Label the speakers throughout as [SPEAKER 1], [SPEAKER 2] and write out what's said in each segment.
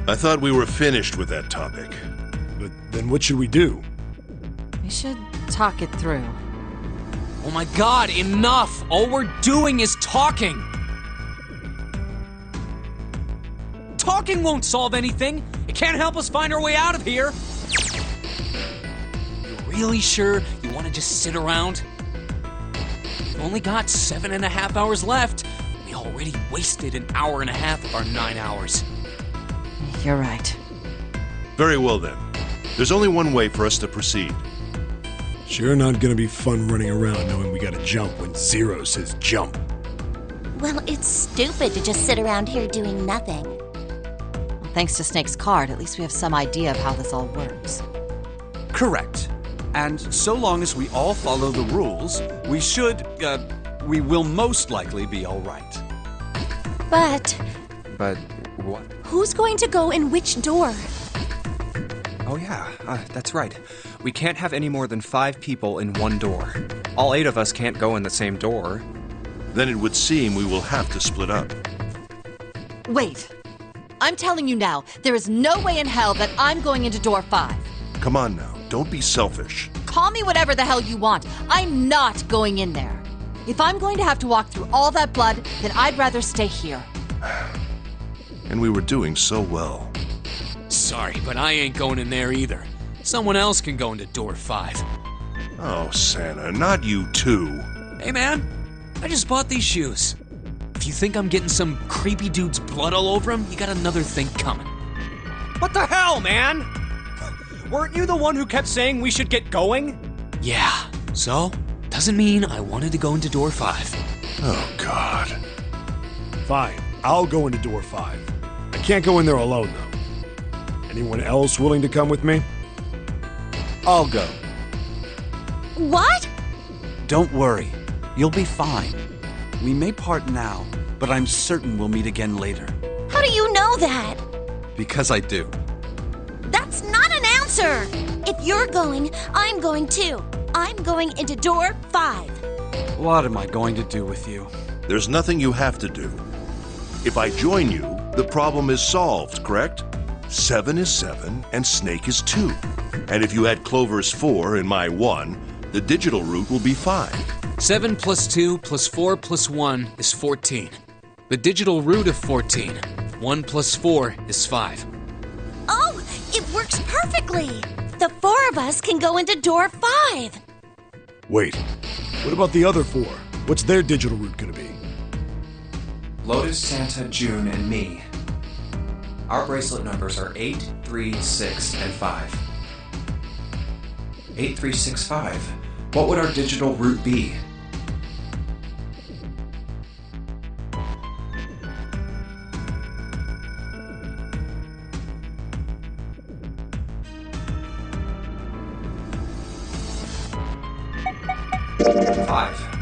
[SPEAKER 1] I thought we were finished with that topic.
[SPEAKER 2] But then what should we do?
[SPEAKER 3] We should talk it through.
[SPEAKER 4] Oh my god, enough! All we're doing is talking! Talking won't solve anything! It can't help us find our way out of here! You're really sure you want to just sit around? We've only got 7.5 hours left. We already wasted an hour and a half of our 9 hours.
[SPEAKER 3] You're right.
[SPEAKER 1] Very well then. There's only one way for us to proceed.
[SPEAKER 2] Sure not gonna be fun running around knowing we gotta jump when Zero says jump.
[SPEAKER 5] Well, it's stupid to just sit around here doing nothing.
[SPEAKER 3] Well, thanks to Snake's card, at least we have some idea of how this all works.
[SPEAKER 6] Correct. And so long as we all follow the rules, we will most likely be all right.
[SPEAKER 5] But
[SPEAKER 7] But what?
[SPEAKER 5] who's going to go in which door?
[SPEAKER 7] Oh yeah, that's right. We can't have any more than 5 people in one door. All 8 of us can't go in the same door.
[SPEAKER 1] Then it would seem we will have to split up.
[SPEAKER 3] Wait. I'm telling you now, there is no way in hell that I'm going into door 5.
[SPEAKER 1] Come on now, don't be selfish.
[SPEAKER 3] Call me whatever the hell you want. I'm not going in there. If I'm going to have to walk through all that blood, then I'd rather stay here.
[SPEAKER 1] And we were doing so well.
[SPEAKER 4] Sorry, but I ain't going in there either. Someone else can go into door 5.
[SPEAKER 1] Oh, Santa, not you too.
[SPEAKER 4] Hey man, I just bought these shoes. If you think I'm getting some creepy dude's blood all over them, you got another thing coming.
[SPEAKER 6] What the hell, man? Weren't you the one who kept saying we should get going?
[SPEAKER 4] Yeah, so? Doesn't mean I wanted to go into door 5.
[SPEAKER 1] Oh, God.
[SPEAKER 2] Fine, I'll go into door 5. I can't go in there alone, though. Anyone else willing to come with me?
[SPEAKER 6] I'll go.
[SPEAKER 5] What?
[SPEAKER 6] Don't worry. You'll be fine. We may part now, but I'm certain we'll meet again later.
[SPEAKER 5] How do you know that?
[SPEAKER 6] Because I do.
[SPEAKER 5] That's not an answer! If you're going, I'm going too. I'm going into door 5.
[SPEAKER 6] What am I going to do with you?
[SPEAKER 1] There's nothing you have to do. If I join you, the problem is solved, correct? 7 is 7, and Snake is 2. And if you add Clover's 4 and my 1, the digital route will be 5.
[SPEAKER 4] 7 plus 2 plus 4 plus 1 is 14. The digital root of 14. 1 plus 4 is 5.
[SPEAKER 5] Oh, it works perfectly! The 4 of us can go into door 5.
[SPEAKER 2] Wait, what about the other 4? What's their digital route gonna be?
[SPEAKER 7] Lotus, Santa, June, and me. Our bracelet numbers are 8, 3, 6, and 5. 8, 3, 6, 5. What would our digital route be?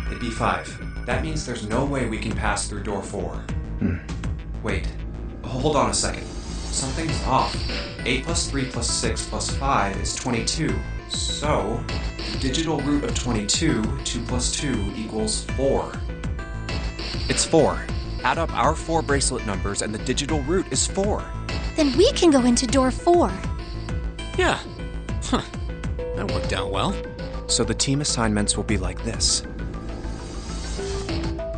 [SPEAKER 7] It'd be 5. That means there's no way we can pass through door 4. Wait. Hold on a second. Something's off. 8 plus 3 plus 6 plus 5 is 22. So, the digital root of 22, 2 plus 2 equals 4. It's 4. Add up our 4 bracelet numbers and the digital root is 4.
[SPEAKER 5] Then we can go into door 4.
[SPEAKER 4] Yeah. Huh. That worked out well.
[SPEAKER 7] So the team assignments will be like this.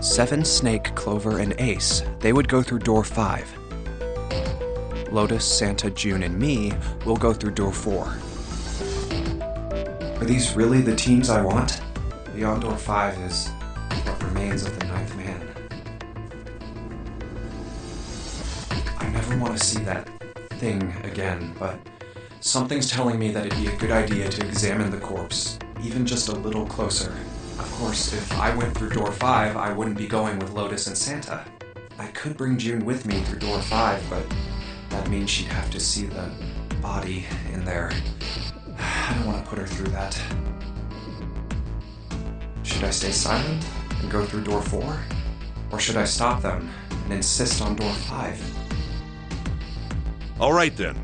[SPEAKER 7] 7, Snake, Clover, and Ace. They would go through door 5. Lotus, Santa, June, and me will go through door 4. Are these really the teams I want? Beyond door 5 is what remains of the 9th man. I never want to see that thing again, but something's telling me that it'd be a good idea to examine the corpse, even just a little closer. Of course, if I went through door 5, I wouldn't be going with Lotus and Santa. I could bring June with me through door 5, but that means she'd have to see the body in there. I don't want to put her through that. Should I stay silent and go through door 4? Or should I stop them and insist on door 5?
[SPEAKER 1] All right then.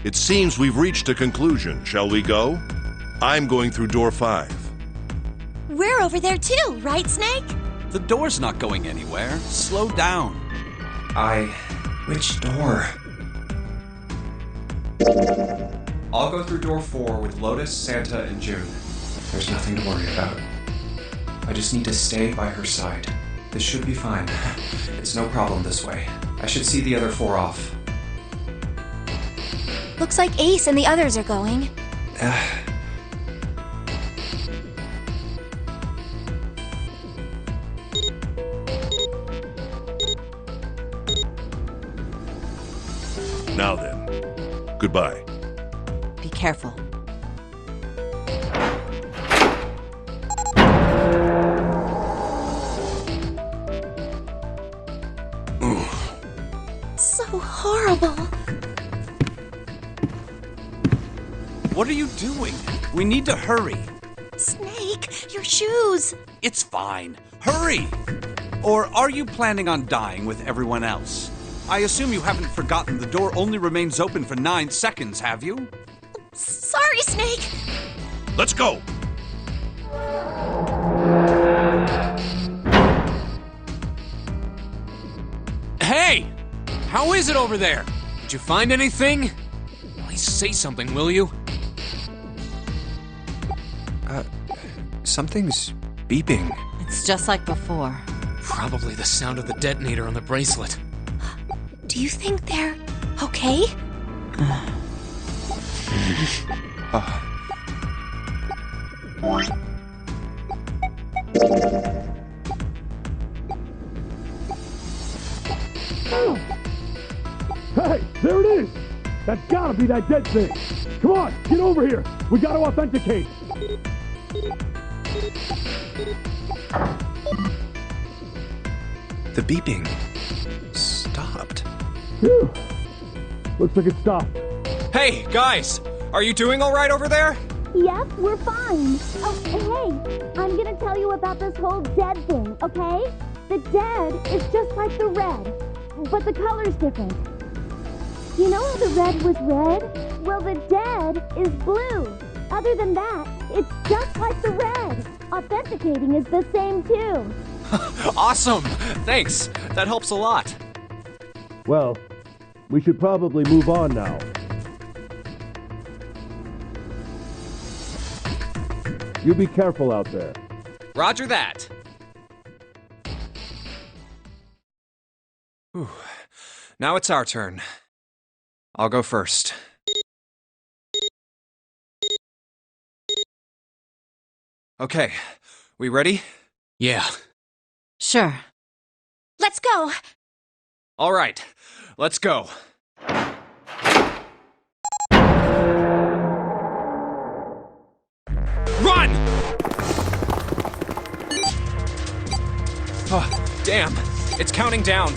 [SPEAKER 1] It seems we've reached a conclusion. Shall we go? I'm going through door 5.
[SPEAKER 5] We're over there too, right, Snake?
[SPEAKER 6] The door's not going anywhere. Slow down.
[SPEAKER 7] Which door? I'll go through door 4 with Lotus, Santa, and June. There's nothing to worry about. I just need to stay by her side. This should be fine. It's no problem this way. I should see the other 4 off.
[SPEAKER 5] Looks like Ace and the others are going.
[SPEAKER 1] Now then, goodbye.
[SPEAKER 3] Be careful.
[SPEAKER 5] So horrible.
[SPEAKER 6] What are you doing? We need to hurry.
[SPEAKER 5] Snake, your shoes.
[SPEAKER 6] It's fine. Hurry! Or are you planning on dying with everyone else? I assume you haven't forgotten the door only remains open for 9 seconds, have you?
[SPEAKER 5] Sorry, Snake.
[SPEAKER 1] Let's go!
[SPEAKER 4] Hey! How is it over there? Did you find anything? Please say something, will you?
[SPEAKER 7] Something's beeping.
[SPEAKER 3] It's just like before.
[SPEAKER 4] Probably the sound of the detonator on the bracelet.
[SPEAKER 5] Do you think they're okay?
[SPEAKER 2] Hey, there it is! That's gotta be that dead thing! Come on, get over here! We gotta authenticate!
[SPEAKER 7] The beeping stopped.
[SPEAKER 2] Phew. Looks like it stopped.
[SPEAKER 8] Hey, guys! Are you doing all right over there?
[SPEAKER 9] Yep, we're fine. Oh, hey, I'm gonna tell you about this whole dead thing, okay? The dead is just like the red, but the color's different. You know how the red was red? Well, the dead is blue. Other than that, it's just like the red. Authenticating is the same too.
[SPEAKER 8] Awesome! Thanks. That helps a lot.
[SPEAKER 2] Well, we should probably move on now. You be careful out there.
[SPEAKER 8] Roger that.
[SPEAKER 7] Whew. Now it's our turn. I'll go first. Okay, we ready?
[SPEAKER 4] Yeah.
[SPEAKER 3] Sure.
[SPEAKER 5] Let's go.
[SPEAKER 8] All right, let's go. Run! Oh, damn. It's counting down.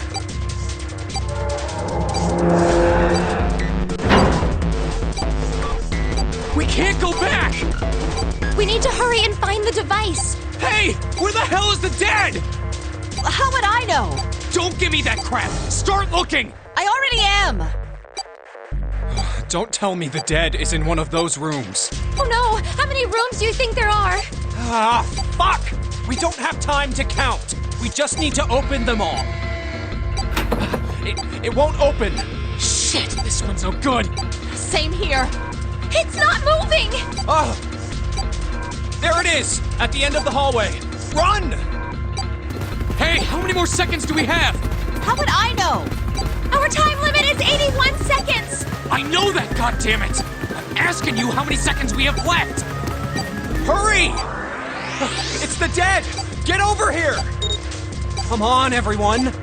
[SPEAKER 8] We can't go back!
[SPEAKER 5] We need to hurry and find the device.
[SPEAKER 8] Hey! Where the hell is the dead?
[SPEAKER 3] How would I know?
[SPEAKER 8] Don't give me that crap! Start looking!
[SPEAKER 3] I already am!
[SPEAKER 8] Don't tell me the dead is in one of those rooms.
[SPEAKER 5] Oh no! How many rooms do you think there are?
[SPEAKER 8] Ah, fuck! We don't have time to count. We just need to open them all. It won't open. Shit, this one's no good.
[SPEAKER 3] Same here.
[SPEAKER 5] It's not moving!
[SPEAKER 8] Oh! There it is! At the end of the hallway. Run!
[SPEAKER 4] How many more seconds do we have?
[SPEAKER 3] How would I know?
[SPEAKER 5] Our time limit is 81 seconds!
[SPEAKER 4] I know that, goddammit! I'm asking you how many seconds we have left!
[SPEAKER 8] Hurry! It's the dead! Get over here! Come on, everyone!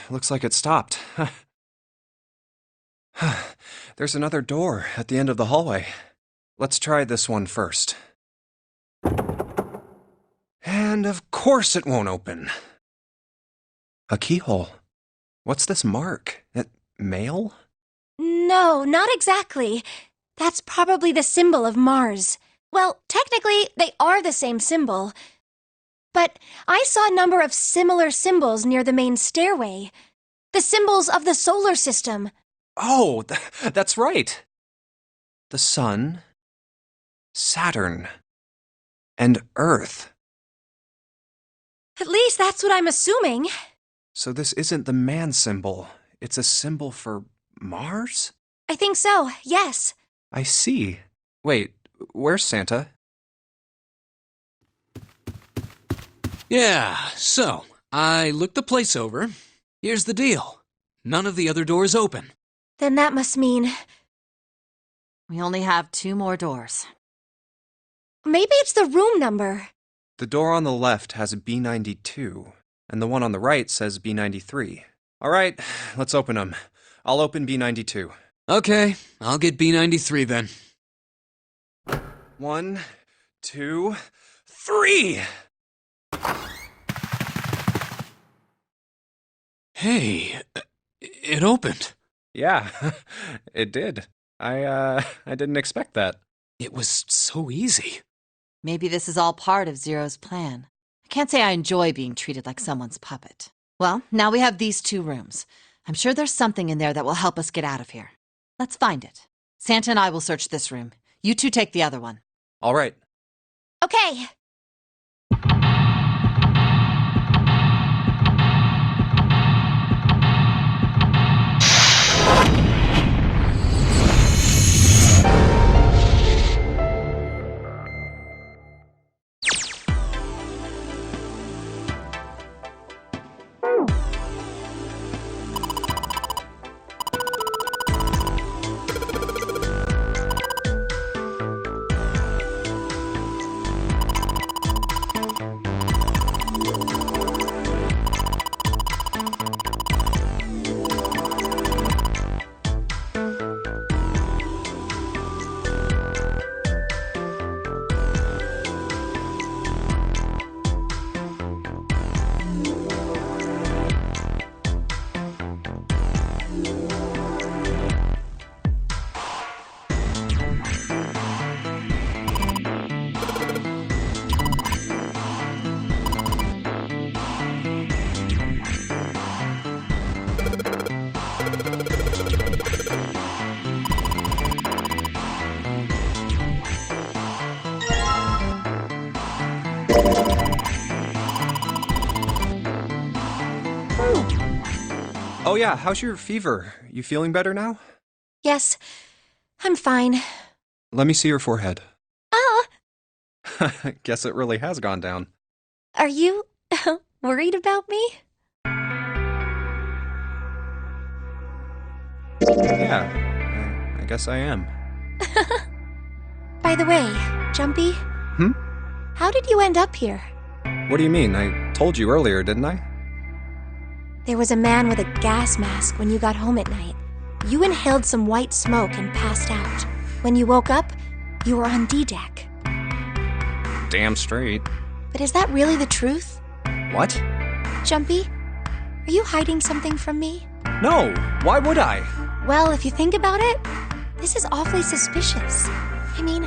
[SPEAKER 7] Looks like it stopped. There's another door at the end of the hallway. Let's try this one first. And of course it won't open. A keyhole. What's this mark? Mail?
[SPEAKER 5] No, not exactly. That's probably the symbol of Mars. Well, technically, they are the same symbol. But I saw a number of similar symbols near the main stairway. The symbols of the solar system.
[SPEAKER 7] Oh, that's right. The Sun, Saturn, and Earth.
[SPEAKER 5] At least that's what I'm assuming.
[SPEAKER 7] So this isn't the man symbol. It's a symbol for Mars?
[SPEAKER 5] I think so, yes.
[SPEAKER 7] I see. Wait, where's Santa?
[SPEAKER 4] Yeah, so, I looked the place over. Here's the deal. None of the other doors open.
[SPEAKER 5] Then that must mean...
[SPEAKER 3] We only have 2 more doors.
[SPEAKER 5] Maybe it's the room number.
[SPEAKER 7] The door on the left has a B92, and the one on the right says B93. All right, let's open them. I'll open B92.
[SPEAKER 4] Okay, I'll get B93 then.
[SPEAKER 7] 1, 2, 3!
[SPEAKER 4] Hey, it opened.
[SPEAKER 7] Yeah, it did. I didn't expect that.
[SPEAKER 4] It was so easy.
[SPEAKER 3] Maybe this is all part of Zero's plan. I can't say I enjoy being treated like someone's puppet. Well, now we have these 2 rooms. I'm sure there's something in there that will help us get out of here. Let's find it. Santa and I will search this room. You 2 take the other one.
[SPEAKER 7] All right.
[SPEAKER 5] Okay.
[SPEAKER 7] Oh yeah, how's your fever? You feeling better now?
[SPEAKER 5] Yes, I'm fine.
[SPEAKER 7] Let me see your forehead.
[SPEAKER 5] Oh,
[SPEAKER 7] Guess it really has gone down.
[SPEAKER 5] are you worried about me?
[SPEAKER 7] Yeah, I guess I am.
[SPEAKER 5] By the way, Jumpy, how did you end up here?
[SPEAKER 7] What do you mean? I told you earlier, didn't I?
[SPEAKER 5] There was a man with a gas mask when you got home at night. You inhaled some white smoke and passed out. When you woke up, you were on D-Deck.
[SPEAKER 7] Damn straight.
[SPEAKER 5] But is that really the truth?
[SPEAKER 7] What?
[SPEAKER 5] Jumpy, are you hiding something from me?
[SPEAKER 6] No, why would I?
[SPEAKER 5] Well, if you think about it, this is awfully suspicious. I mean,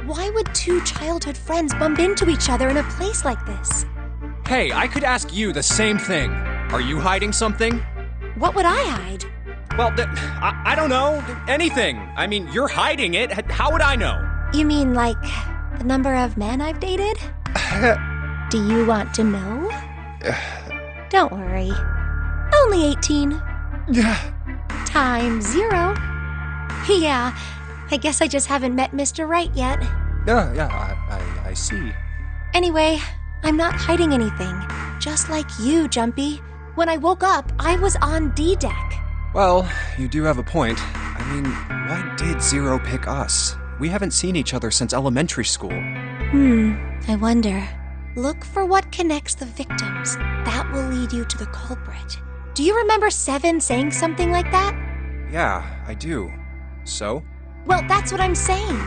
[SPEAKER 5] why would 2 childhood friends bump into each other in a place like this?
[SPEAKER 6] Hey, I could ask you the same thing. Are you hiding something?
[SPEAKER 5] What would I hide?
[SPEAKER 6] Well, I don't know. Anything. I mean, you're hiding it. How would I know?
[SPEAKER 5] You mean like the number of men I've dated? Do you want to know? Don't worry. Only 18. Times 0. Yeah, I guess I just haven't met Mr. Right yet.
[SPEAKER 10] I see.
[SPEAKER 5] Anyway, I'm not hiding anything. Just like you, Jumpy. When I woke up, I was on D-Deck.
[SPEAKER 10] Well, you do have a point. I mean, why did Zero pick us? We haven't seen each other since elementary school.
[SPEAKER 5] I wonder. Look for what connects the victims. That will lead you to the culprit. Do you remember Seven saying something like that?
[SPEAKER 10] Yeah, I do. So?
[SPEAKER 5] Well, that's what I'm saying.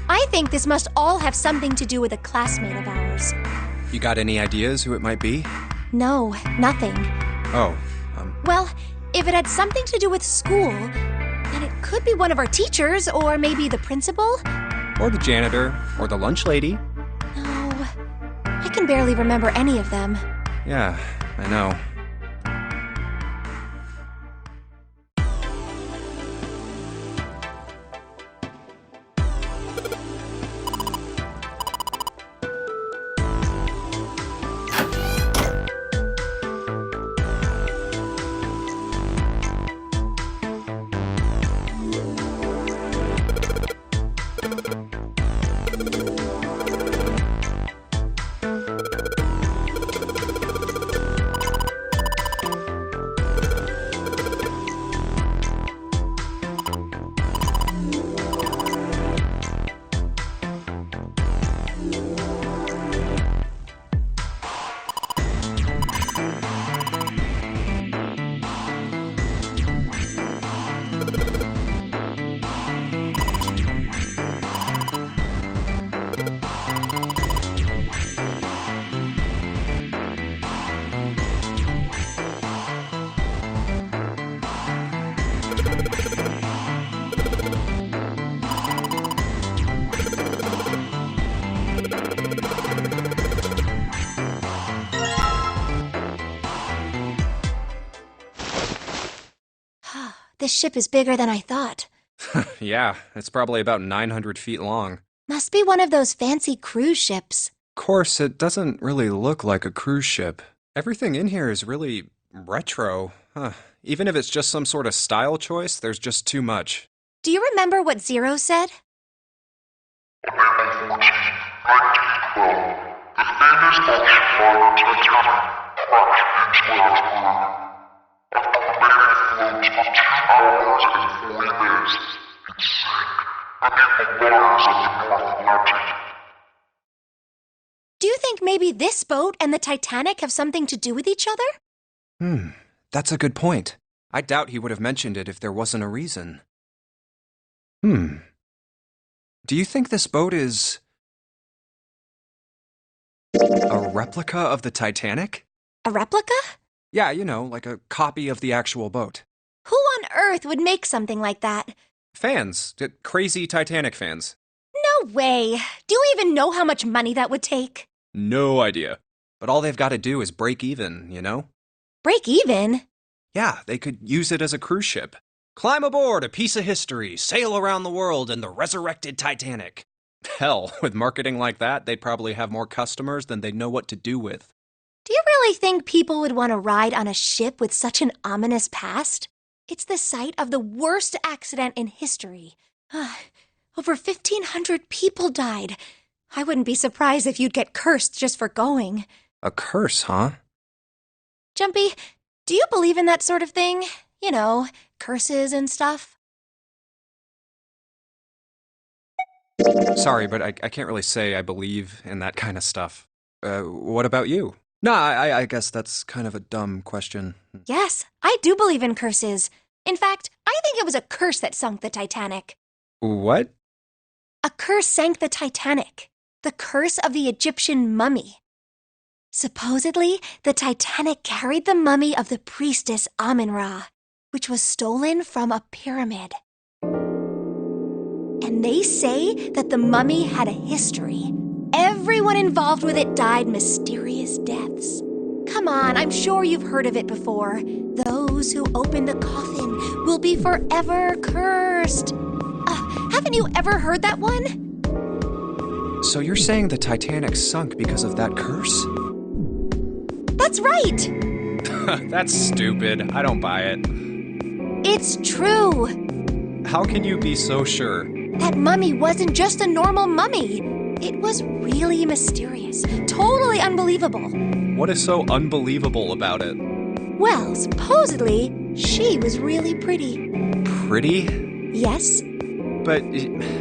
[SPEAKER 5] I think this must all have something to do with a classmate of ours.
[SPEAKER 10] You got any ideas who it might be?
[SPEAKER 5] No, nothing.
[SPEAKER 10] Oh,
[SPEAKER 5] Well, if it had something to do with school, then it could be one of our teachers, or maybe the principal.
[SPEAKER 10] or the janitor, or the lunch lady.
[SPEAKER 5] No, I can barely remember any of them.
[SPEAKER 10] Yeah, I know.
[SPEAKER 5] This ship is bigger than I thought.
[SPEAKER 10] Yeah, it's probably about 900 feet long.
[SPEAKER 5] Must be one of those fancy cruise ships.
[SPEAKER 10] Of course, it doesn't really look like a cruise ship. Everything in here is really retro. Even if it's just some sort of style choice, there's just too much.
[SPEAKER 5] Do you remember what Zero said?
[SPEAKER 11] April 14, 1912, the famous ocean liner Titanic crashed into an iceberg. After remaining afloat for 2 hours and 40 minutes, it sank beneath the waters of the North Atlantic.
[SPEAKER 5] Do you think maybe this boat and the Titanic have something to do with each other?
[SPEAKER 10] That's a good point. I doubt he would have mentioned it if there wasn't a reason. Do you think this boat is a replica of the Titanic?
[SPEAKER 5] A replica?
[SPEAKER 10] Yeah, you know, like a copy of the actual boat.
[SPEAKER 5] Who on earth would make something like that?
[SPEAKER 10] Fans. Crazy Titanic fans.
[SPEAKER 5] No way. Do you even know how much money that would take?
[SPEAKER 10] No idea. But all they've got to do is break even, you know?
[SPEAKER 5] Break even?
[SPEAKER 10] Yeah, they could use it as a cruise ship. Climb aboard a piece of history, sail around the world in the resurrected Titanic. Hell, with marketing like that, they'd probably have more customers than they'd know what to do with.
[SPEAKER 5] Do you really think people would want to ride on a ship with such an ominous past? It's the site of the worst accident in history. Over 1,500 people died. I wouldn't be surprised if you'd get cursed just for going.
[SPEAKER 10] A curse, huh?
[SPEAKER 5] Jumpy, do you believe in that sort of thing? You know, curses and stuff?
[SPEAKER 10] Sorry, but I can't really say I believe in that kind of stuff. What about you? No, I guess that's kind of a dumb question.
[SPEAKER 5] Yes, I do believe in curses. In fact, I think it was a curse that sunk the Titanic.
[SPEAKER 10] What?
[SPEAKER 5] A curse sank the Titanic. The curse of the Egyptian mummy. Supposedly, the Titanic carried the mummy of the priestess Amun-Ra, which was stolen from a pyramid. And they say that the mummy had a history. Everyone involved with it died mysterious deaths. Come on, I'm sure you've heard of it before. Those who open the coffin will be forever cursed. Haven't you ever heard that one?
[SPEAKER 10] So you're saying the Titanic sunk because of that curse?
[SPEAKER 5] That's right!
[SPEAKER 10] That's stupid. I don't buy it.
[SPEAKER 5] It's true!
[SPEAKER 10] How can you be so sure?
[SPEAKER 5] That mummy wasn't just a normal mummy. It was really mysterious, totally unbelievable.
[SPEAKER 10] What is so unbelievable about it?
[SPEAKER 5] Well, supposedly, she was really pretty.
[SPEAKER 10] Pretty?
[SPEAKER 5] Yes?
[SPEAKER 10] But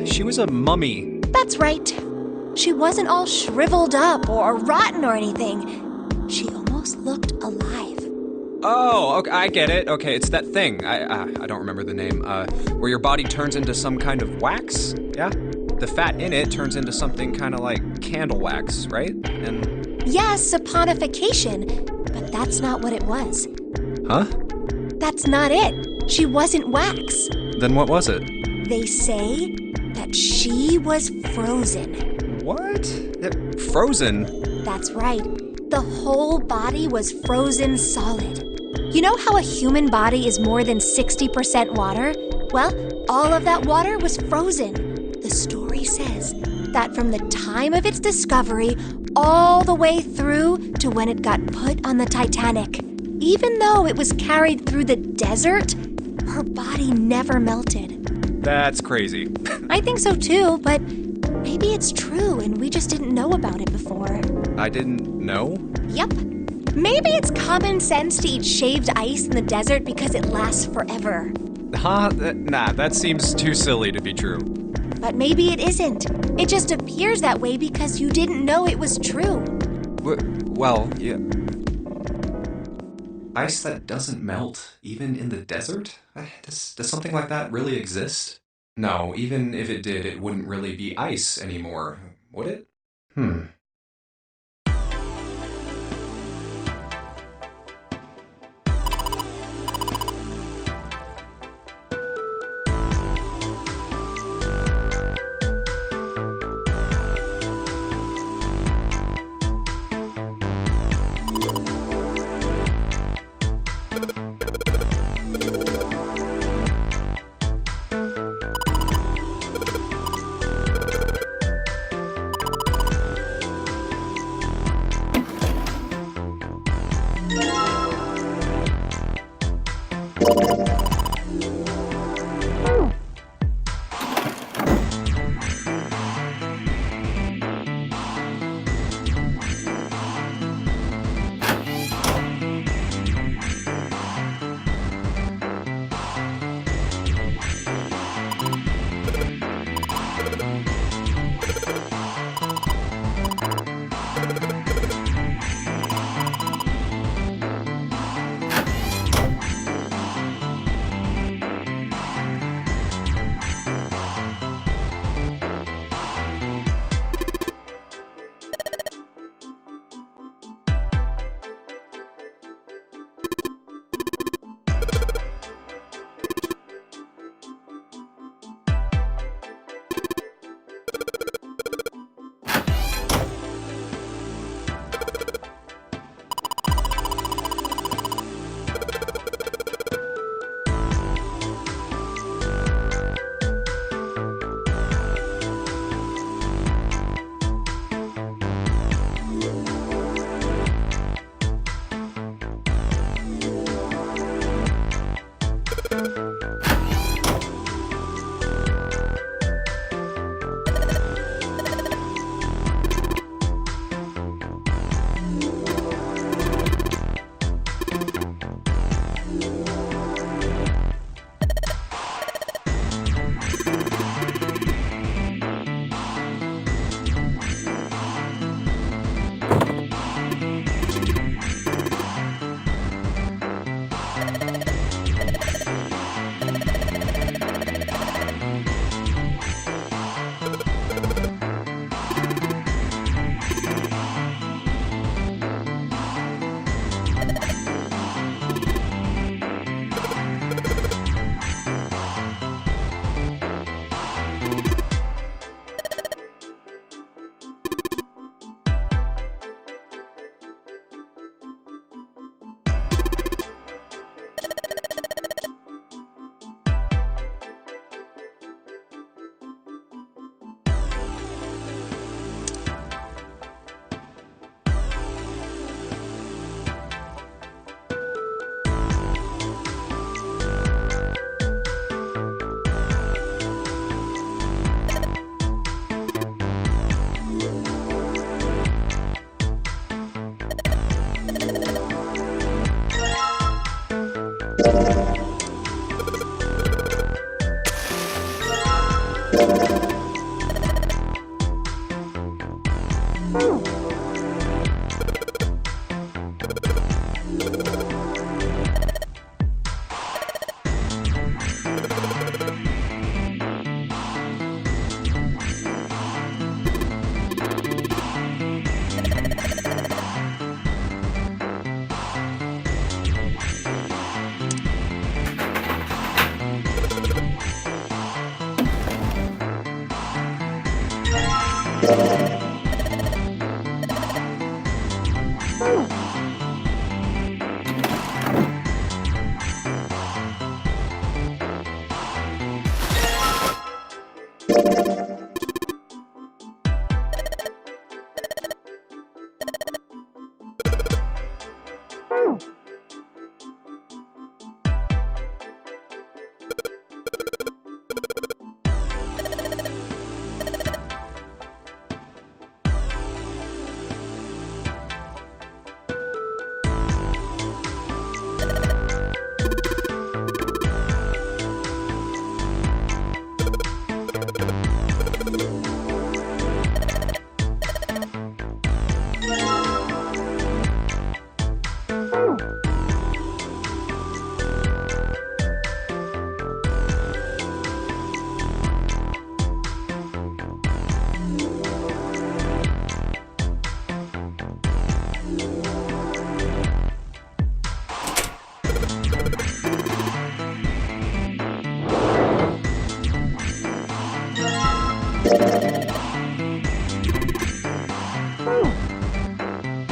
[SPEAKER 10] she was a mummy.
[SPEAKER 5] That's right. She wasn't all shriveled up or rotten or anything. She almost looked alive.
[SPEAKER 10] Oh, okay, I get it. Okay, it's that thing. I don't remember the name. Where your body turns into some kind of wax? Yeah? The fat in it turns into something kind of like candle wax, right? And
[SPEAKER 5] yes, saponification, but that's not what it was.
[SPEAKER 10] huh?
[SPEAKER 5] That's not it. She wasn't wax.
[SPEAKER 10] Then what was it?
[SPEAKER 5] They say that she was frozen.
[SPEAKER 10] What? Frozen?
[SPEAKER 5] That's right. The whole body was frozen solid. You know how a human body is more than 60% water? Well, all of that water was frozen. The story says that from the time of its discovery all the way through to when it got put on the Titanic, even though it was carried through the desert, her body never melted.
[SPEAKER 10] That's crazy.
[SPEAKER 5] I think so too, but maybe it's true and we just didn't know about it before.
[SPEAKER 10] I didn't know?
[SPEAKER 5] Yep. Maybe it's common sense to eat shaved ice in the desert because it lasts forever.
[SPEAKER 10] Huh? Nah, that seems too silly to be true.
[SPEAKER 5] But maybe it isn't. It just appears that way because you didn't know it was true.
[SPEAKER 10] Well, yeah.
[SPEAKER 7] Ice that doesn't melt, even in the desert? Does something like that really exist? No, even if it did, it wouldn't really be ice anymore, would it?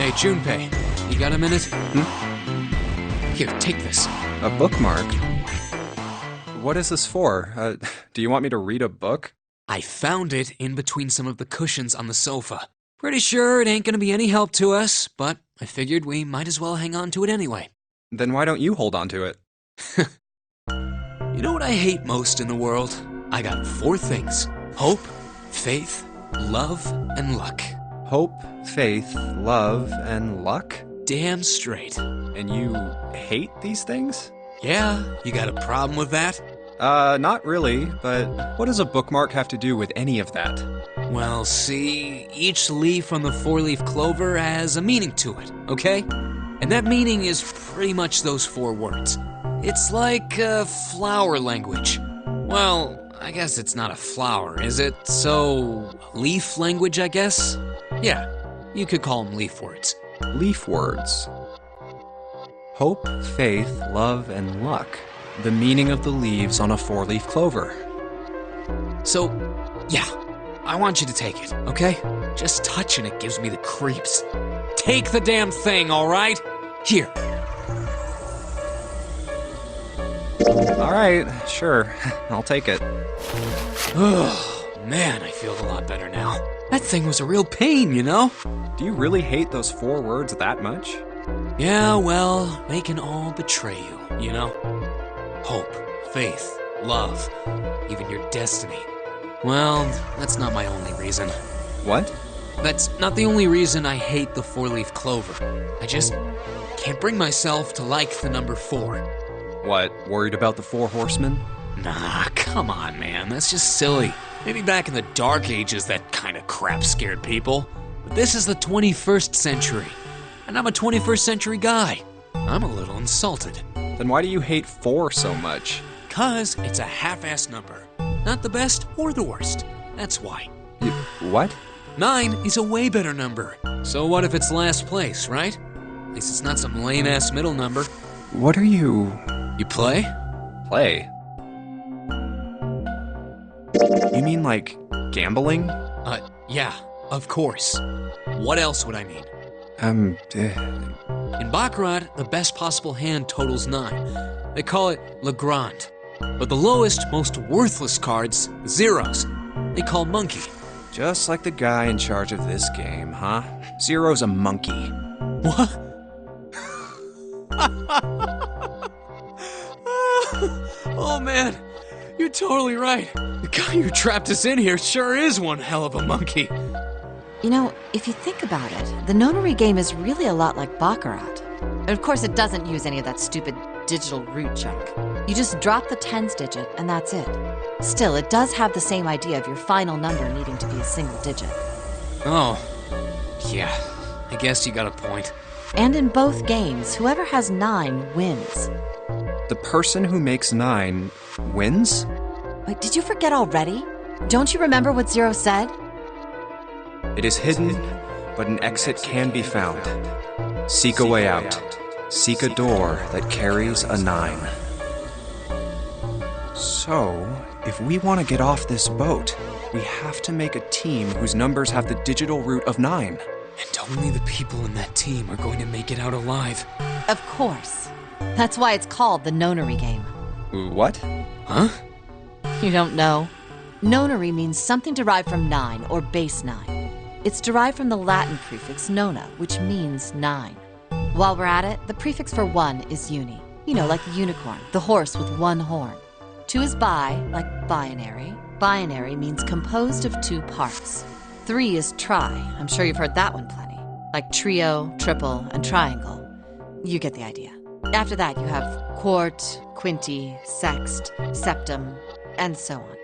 [SPEAKER 4] Hey, Junpei, you got a minute? Here, take this.
[SPEAKER 10] A bookmark? What is this for? Do you want me to read a book?
[SPEAKER 4] I found it in between some of the cushions on the sofa. Pretty sure it ain't gonna be any help to us, but I figured we might as well hang on to it anyway.
[SPEAKER 10] Then why don't you hold on to it?
[SPEAKER 4] You know what I hate most in the world? I got 4 things. Hope, faith, love, and luck.
[SPEAKER 10] Hope, faith, love, and luck?
[SPEAKER 4] Damn straight.
[SPEAKER 10] And you hate these things?
[SPEAKER 4] Yeah, you got a problem with that?
[SPEAKER 10] Not really, but what does a bookmark have to do with any of that?
[SPEAKER 4] Well, see, each leaf on the 4-leaf clover has a meaning to it, okay? And that meaning is pretty much those 4 words. It's like flower language. Well, I guess it's not a flower, is it? So, leaf language, I guess? Yeah, you could call them leaf words.
[SPEAKER 10] Leaf words. Hope, faith, love, and luck. The meaning of the leaves on a 4-leaf clover.
[SPEAKER 4] So, yeah, I want you to take it, okay? Just touching it gives me the creeps. Take the damn thing, all right? Here.
[SPEAKER 10] All right, sure. I'll take it.
[SPEAKER 4] Oh, man, I feel a lot better now. That thing was a real pain, you know?
[SPEAKER 10] Do you really hate those 4 words that much?
[SPEAKER 4] Yeah, well, they can all betray you, you know? Hope, faith, love, even your destiny. Well, that's not my only reason.
[SPEAKER 10] What?
[SPEAKER 4] That's not the only reason I hate the 4-leaf clover. I just can't bring myself to like the number 4.
[SPEAKER 10] What, worried about the 4 horsemen?
[SPEAKER 4] Nah, come on, man, that's just silly. Maybe back in the Dark Ages that kind of crap scared people. But this is the 21st century, and I'm a 21st century guy. I'm a little insulted.
[SPEAKER 10] Then why do you hate 4 so much?
[SPEAKER 4] 'Cause it's a half-assed number. Not the best or the worst. That's why.
[SPEAKER 10] What?
[SPEAKER 4] 9 is a way better number. So what if it's last place, right? At least it's not some lame-ass middle number.
[SPEAKER 10] What are you...
[SPEAKER 4] You play?
[SPEAKER 10] Play? You mean like gambling?
[SPEAKER 4] Yeah, of course. What else would I mean? In Baccarat, the best possible hand totals 9. They call it Le Grand. But the lowest, most worthless cards, zeros, they call monkey.
[SPEAKER 10] Just like the guy in charge of this game, huh? Zero's a monkey.
[SPEAKER 4] What? Oh man, you're totally right. The guy who trapped us in here sure is one hell of a monkey.
[SPEAKER 3] You know, if you think about it, the Nonary game is really a lot like Baccarat. Of course, it doesn't use any of that stupid digital root junk. You just drop the tens digit, and that's it. Still, it does have the same idea of your final number needing to be a single digit.
[SPEAKER 4] Oh, yeah, I guess you got a point.
[SPEAKER 3] And in both games, whoever has 9 wins.
[SPEAKER 10] The person who makes 9 wins?
[SPEAKER 3] Wait, did you forget already? Don't you remember what Zero said?
[SPEAKER 10] It is hidden, but an exit can be found. Seek a way out. Seek a door that carries a 9. So, If we want to get off this boat, we have to make a team whose numbers have the digital root of 9.
[SPEAKER 4] And only the people in that team are going to make it out alive.
[SPEAKER 3] Of course. That's why it's called the Nonary game.
[SPEAKER 10] What?
[SPEAKER 4] Huh?
[SPEAKER 3] You don't know? Nonary means something derived from 9 or base 9. It's derived from the Latin prefix nona, which means 9. While we're at it, the prefix for 1 is uni. You know, like the unicorn, the horse with one horn. 2 is bi, like binary. Binary means composed of 2 parts. 3 is tri. I'm sure you've heard that one plenty. Like trio, triple, and triangle. You get the idea. After that, you have quart, quinti, sext, septum, and so on.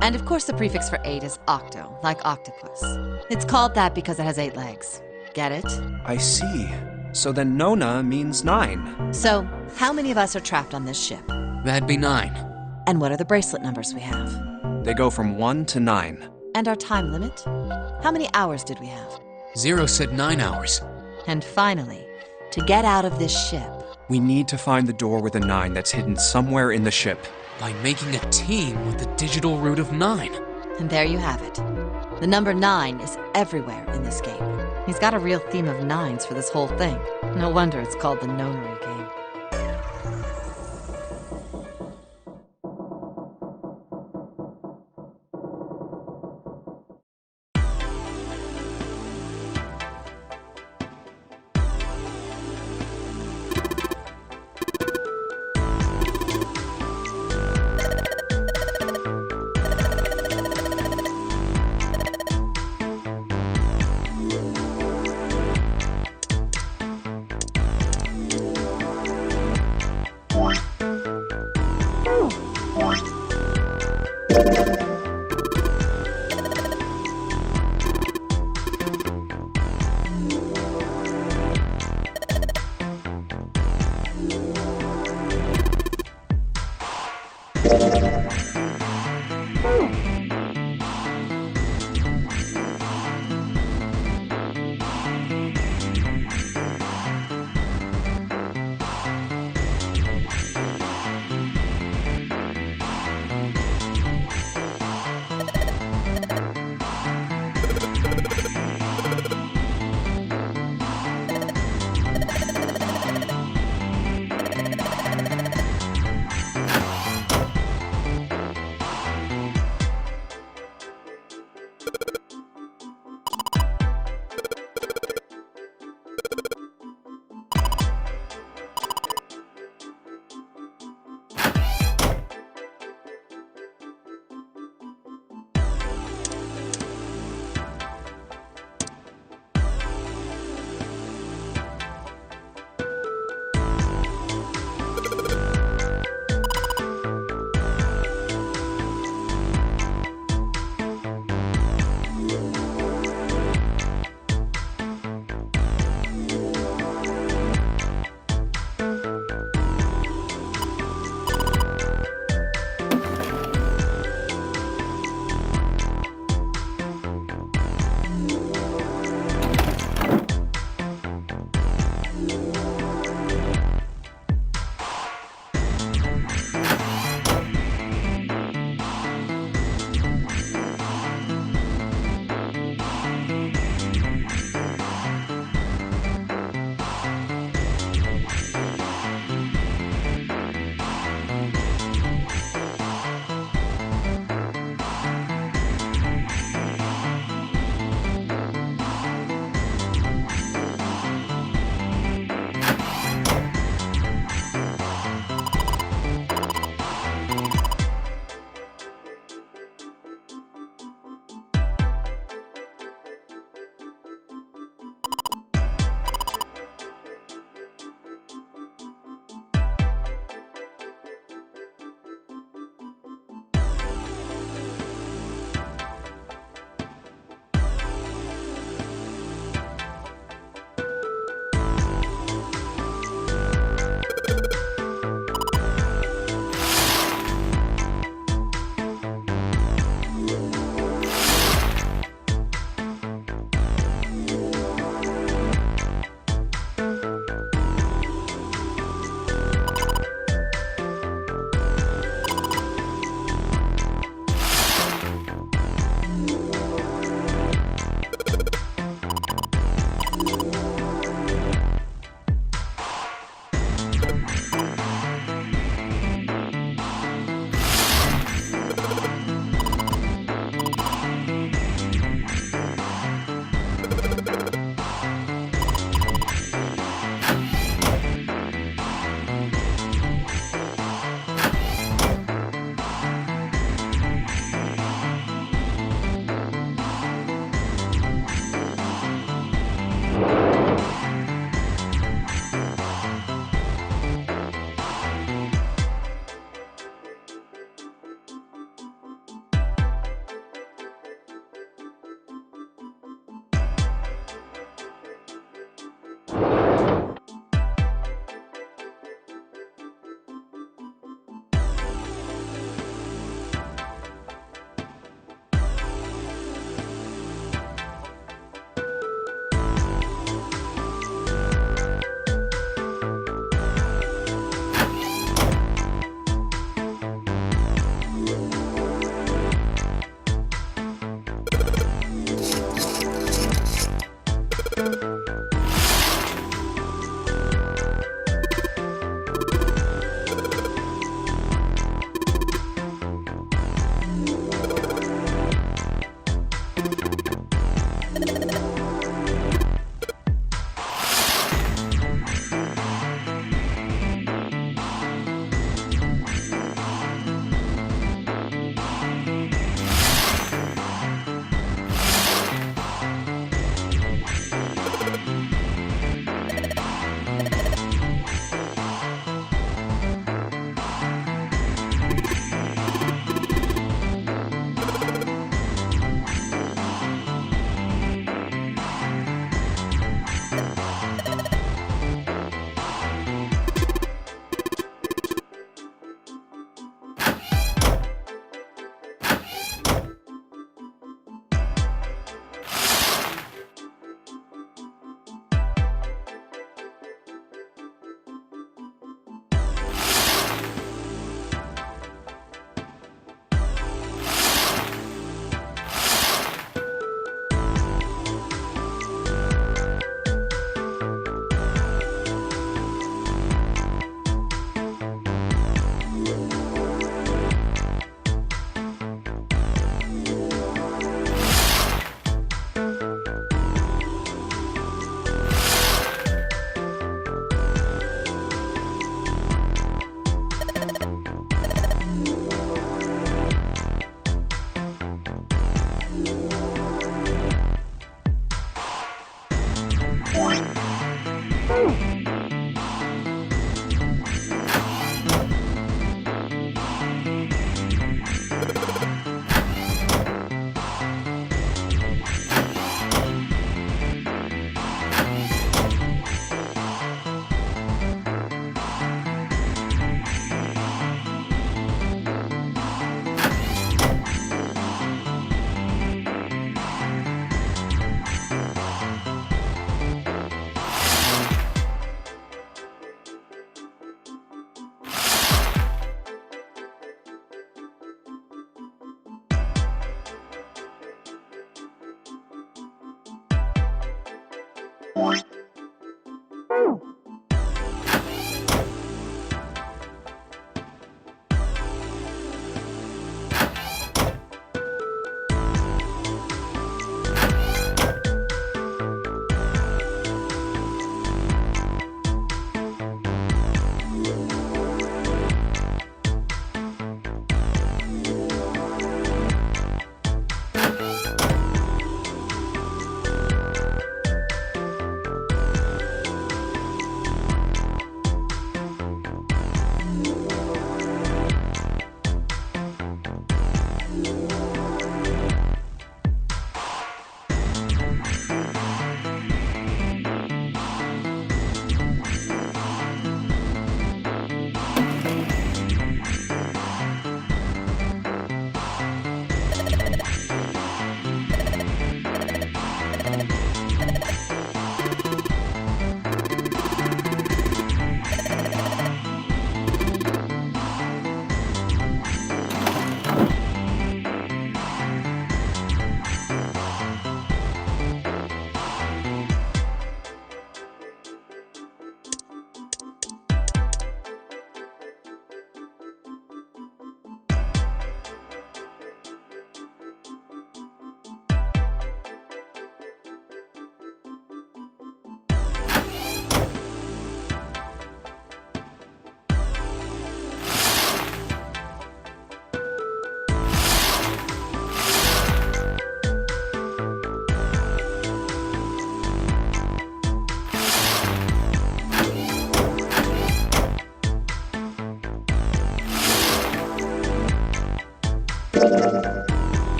[SPEAKER 3] And of course, the prefix for 8 is octo, like octopus. It's called that because it has 8 legs. Get it?
[SPEAKER 10] I see. So then nona means 9.
[SPEAKER 3] So, how many of us are trapped on this ship?
[SPEAKER 4] That'd be 9.
[SPEAKER 3] And what are the bracelet numbers we have?
[SPEAKER 10] They go from 1 to 9.
[SPEAKER 3] And our time limit? How many hours did we have?
[SPEAKER 4] 0 said 9 hours.
[SPEAKER 3] And finally, to get out of this ship,
[SPEAKER 10] We need to find the door with a 9 that's hidden somewhere in the ship.
[SPEAKER 4] By making a team with the digital root of 9.
[SPEAKER 3] and there you have it. The number 9 is everywhere in this game. He's got a real theme of 9s for this whole thing. No wonder it's called the Nonary game.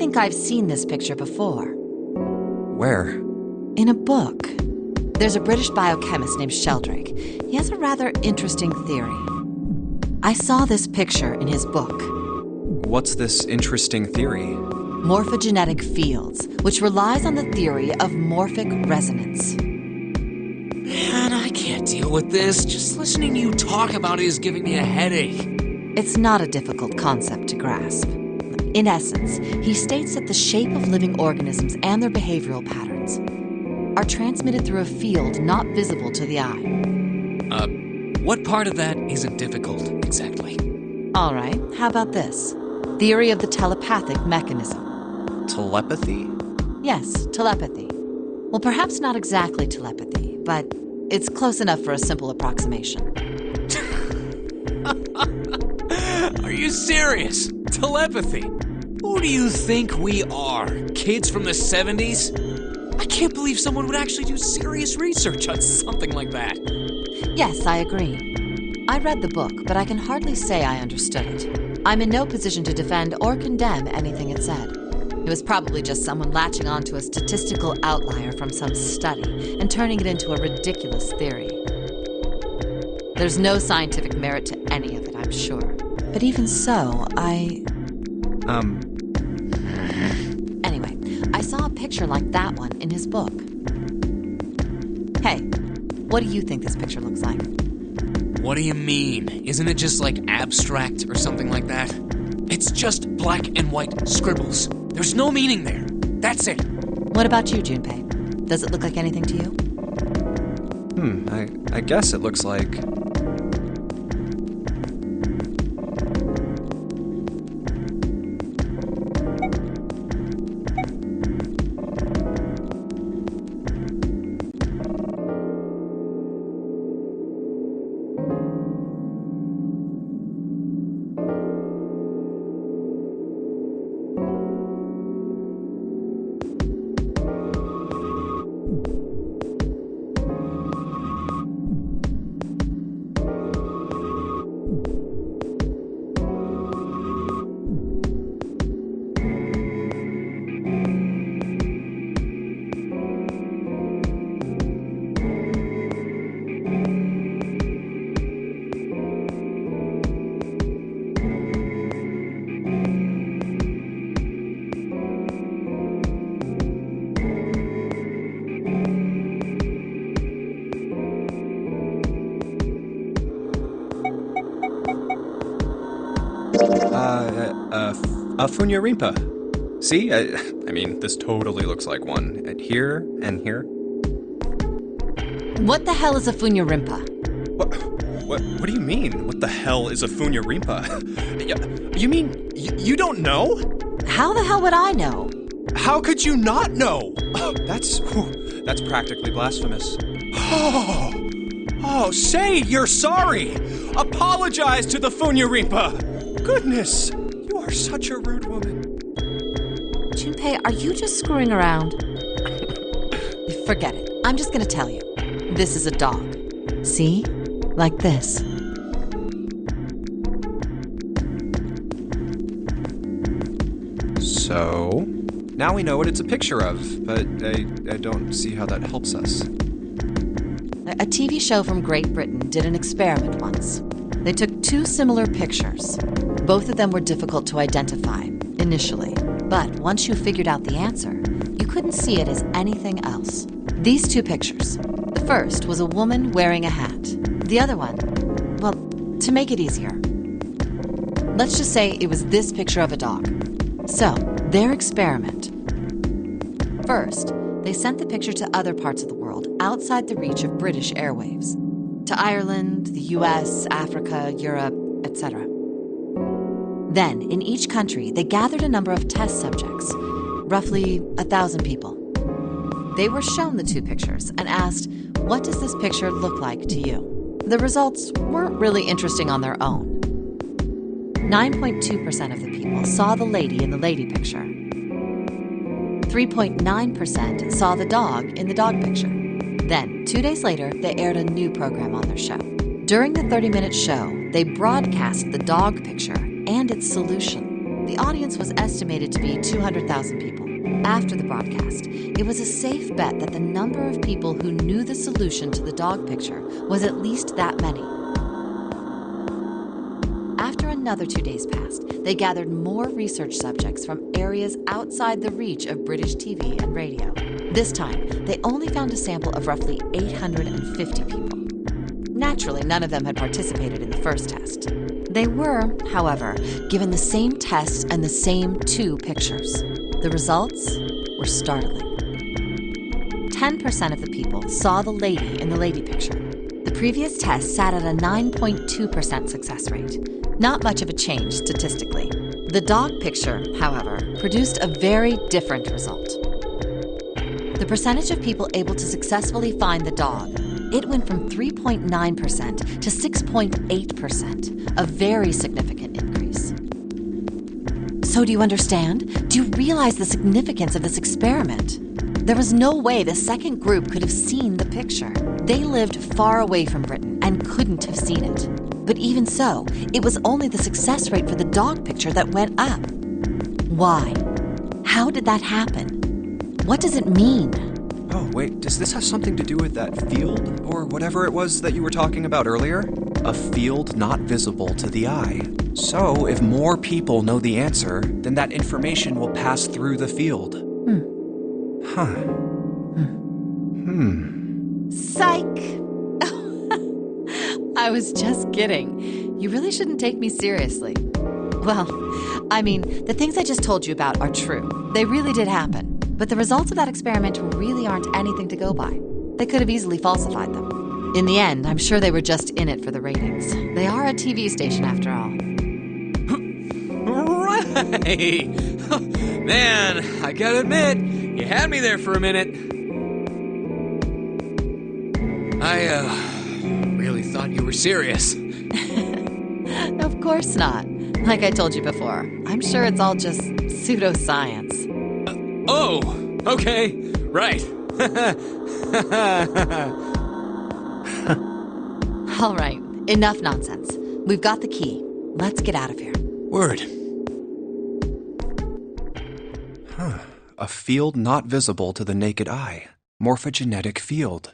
[SPEAKER 3] think I've seen this picture before.
[SPEAKER 10] Where?
[SPEAKER 3] In a book. There's a British biochemist named Sheldrake. He has a rather interesting theory. I saw this picture in his book.
[SPEAKER 10] What's this interesting theory?
[SPEAKER 3] Morphogenetic fields, which relies on the theory of morphic resonance.
[SPEAKER 4] Man, I can't deal with this. Just listening to you talk about it is giving me a headache.
[SPEAKER 3] It's not a difficult concept to grasp. In essence, he states that the shape of living organisms and their behavioral patterns are transmitted through a field not visible to the eye.
[SPEAKER 4] What part of that isn't difficult, exactly?
[SPEAKER 3] All right, how about this? Theory of the telepathic mechanism.
[SPEAKER 10] Telepathy?
[SPEAKER 3] Yes, telepathy. Well, perhaps not exactly telepathy, but it's close enough for a simple approximation.
[SPEAKER 4] Are you serious? Telepathy? Who do you think we are? Kids from the 70s? I can't believe someone would actually do serious research on something like that.
[SPEAKER 3] Yes, I agree. I read the book, but I can hardly say I understood it. I'm in no position to defend or condemn anything it said. It was probably just someone latching onto a statistical outlier from some study and turning it into a ridiculous theory. There's no scientific merit to any of it, I'm sure. But even so, Anyway, I saw a picture like that one in his book. Hey, what do you think this picture looks like?
[SPEAKER 4] What do you mean? Isn't it just like abstract or something like that? It's just black and white scribbles. There's no meaning there. That's it.
[SPEAKER 3] What about you, Junpei? Does it look like anything to you?
[SPEAKER 10] I guess it looks like... A Funyarimpa. See? I mean, this totally looks like one. Here and here.
[SPEAKER 3] What the hell is a Funyarimpa?
[SPEAKER 10] What do you mean? What the hell is a Funyarimpa? You mean you don't know?
[SPEAKER 3] How the hell would I know?
[SPEAKER 10] How could you not know? That's practically blasphemous. Oh, say you're sorry. Apologize to the Funyarimpa. Goodness, you are such a rude woman.
[SPEAKER 3] Junpei, are you just screwing around? Forget it. I'm just gonna tell you. This is a dog. See? Like this.
[SPEAKER 10] So, now we know what it's a picture of, but I don't see how that helps us.
[SPEAKER 3] A TV show from Great Britain did an experiment once. They took two similar pictures. Both of them were difficult to identify, initially. But once you figured out the answer, you couldn't see it as anything else. These two pictures. The first was a woman wearing a hat. The other one, well, to make it easier, let's just say it was this picture of a dog. So, their experiment. First, they sent the picture to other parts of the world outside the reach of British airwaves. To Ireland, the US, Africa, Europe, etc. Then, in each country, they gathered a number of test subjects, roughly 1,000 people. They were shown the two pictures and asked, what does this picture look like to you? The results weren't really interesting on their own. 9.2% of the people saw the lady in the lady picture. 3.9% saw the dog in the dog picture. Then, 2 days later, they aired a new program on their show. During the 30-minute show, they broadcast the dog picture and its solution. The audience was estimated to be 200,000 people. After the broadcast, it was a safe bet that the number of people who knew the solution to the dog picture was at least that many. After another 2 days passed, they gathered more research subjects from areas outside the reach of British TV and radio. This time, they only found a sample of roughly 850 people. Naturally, none of them had participated in the first test. They were, however, given the same test and the same 2 pictures. The results were startling. 10% of the people saw the lady in the lady picture. The previous test sat at a 9.2% success rate. Not much of a change statistically. The dog picture, however, produced a very different result. The percentage of people able to successfully find the dog, it went from 3.9% to 6.8%, a very significant increase. So do you understand? Do you realize the significance of this experiment? There was no way the second group could have seen the picture. They lived far away from Britain and couldn't have seen it. But even so, it was only the success rate for the dog picture that went up. Why? How did that happen? What does it mean?
[SPEAKER 10] Oh, wait, does this have something to do with that field? Or whatever it was that you were talking about earlier? A field not visible to the eye. So, if more people know the answer, then that information will pass through the field. Huh.
[SPEAKER 3] Psych! I was just kidding. You really shouldn't take me seriously. Well, I mean, the things I just told you about are true. They really did happen. But the results of that experiment really aren't anything to go by. They could have easily falsified them. In the end, I'm sure they were just in it for the ratings. They are a TV station after all.
[SPEAKER 4] Right! Man, I gotta admit, you had me there for a minute. I really thought you were serious.
[SPEAKER 3] Of course not. Like I told you before, I'm sure it's all just pseudoscience.
[SPEAKER 4] Oh, okay, right.
[SPEAKER 3] All right, enough nonsense. We've got the key. Let's get out of here.
[SPEAKER 4] Word.
[SPEAKER 10] A field not visible to the naked eye. Morphogenetic field.